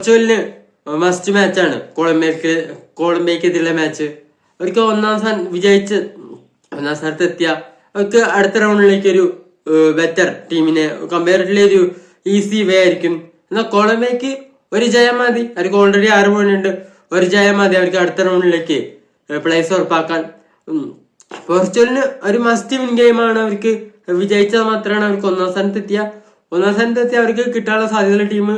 പോർച്ചുഗലിന് must മാച്ചാണ് കൊളംബിയക്കെതിരെ match. അവർക്ക് ഒന്നാം സ്ഥാനത്ത് എത്തിയ അവർക്ക് അടുത്ത റൗണ്ടിലേക്ക് ഒരു ബെറ്റർ ടീമിനെ കമ്പയറിറ്റീവ്ലി ഒരു ഈസി വേ ആയിരിക്കും. എന്നാൽ കൊളംബിയക്ക് ഒരു ജയം മതി. അവർക്ക് ഓൾറെഡി 6 പോയിന്റ് ഉണ്ട്. ഒരു ജയം മതി അവർക്ക് അടുത്ത റൗണ്ടിലേക്ക് പ്ലേസ് ഉറപ്പാക്കാൻ. പോർച്ചുഗലിന് ഒരു മസ്റ്റ് വിൻ ഗെയിമാണ്. അവർക്ക് വിജയിച്ചാൽ മാത്രമാണ് അവർക്ക് ഒന്നാം സ്ഥാനത്ത് എത്തിയ അവർക്ക് കിട്ടാനുള്ള സാധ്യതയുള്ള ടീം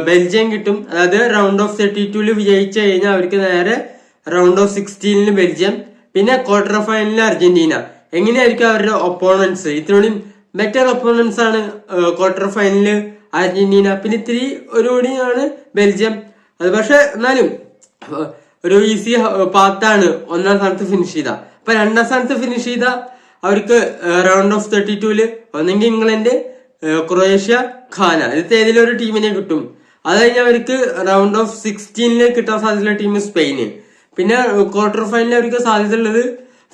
ബെൽജിയം കിട്ടും. അതായത് റൗണ്ട് ഓഫ് 32 വിജയിച്ചു കഴിഞ്ഞാൽ അവർക്ക് നേരെ റൗണ്ട് ഓഫ് 16 ബെൽജിയം, പിന്നെ ക്വാർട്ടർ ഫൈനലിൽ അർജന്റീന. എങ്ങനെയായിരിക്കും അവരുടെ ഒപ്പോണൻസ്? ഇത്രയും ബെറ്റർ ഒപ്പോണൻസ് ആണ് ക്വാർട്ടർ ഫൈനലില് അർജന്റീന, പിന്നെ ഇത്തിരി ഒരു കൂടിയാണ് ബെൽജിയം. അത് പക്ഷെ എന്നാലും ഒരു ഈസി പാത്താണ് ഒന്നാം സ്ഥാനത്ത് ഫിനിഷ് ചെയ്ത. അപ്പൊ രണ്ടാം സ്ഥാനത്ത് ഫിനിഷ് ചെയ്ത അവർക്ക് റൗണ്ട് ഓഫ് 32 ഒന്നെങ്കിൽ ഇംഗ്ലണ്ട്, ക്രൊയേഷ്യ, ഖാന, ഇതിൽ ഏതെങ്കിലും ഒരു ടീമിനെ കിട്ടും. അത് കഴിഞ്ഞാൽ അവർക്ക് റൗണ്ട് ഓഫ് 16 കിട്ടാൻ സാധ്യതയുള്ള ടീം സ്പെയിന്, പിന്നെ ക്വാർട്ടർ ഫൈനലിൽ അവർക്ക് സാധ്യത ഉള്ളത്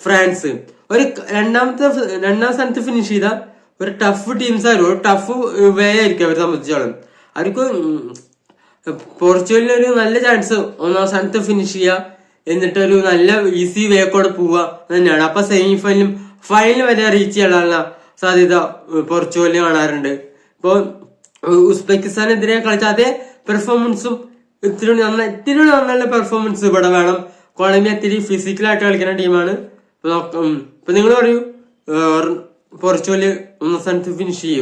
ഫ്രാൻസ്. ഒരു രണ്ടാം സ്ഥാനത്ത് ഫിനിഷ് ചെയ്ത ഒരു ടഫ് ടീംസ് ആയിരുന്നു, ഒരു ടഫ് വേ ആയിരിക്കും അവരെ സംബന്ധിച്ചോളം. അവർക്ക് പോർച്ചുഗലിന് ഒരു നല്ല ചാൻസ് ഒന്നാം സ്ഥാനത്ത് ഫിനിഷ് ചെയ്യുക, എന്നിട്ട് ഒരു നല്ല ഈസി വേ കൂടെ പോവുക തന്നെയാണ്. അപ്പൊ സെമി ഫൈനൽ വരെ റീച്ച് ചെയ്യാനുള്ള സാധ്യത പോർച്ചുഗലിന് കാണാറുണ്ട്. ഇപ്പൊ ഉസ്ബെക്കിസ്ഥാനെതിരെ കളിച്ച അതേ പെർഫോമൻസും ഇത്തിരി നന്നുള്ള പെർഫോമൻസ് ഇവിടെ വേണം. കൊളംബിയ ഇത്തിരി ഫിസിക്കലായിട്ട് കളിക്കുന്ന ടീമാണ്. ഇപ്പൊ നിങ്ങൾ പറയൂ, പോർച്ചുഗല് ഒന്നാം സ്ഥാനത്ത് ഫിനിഷ് ചെയ്യും.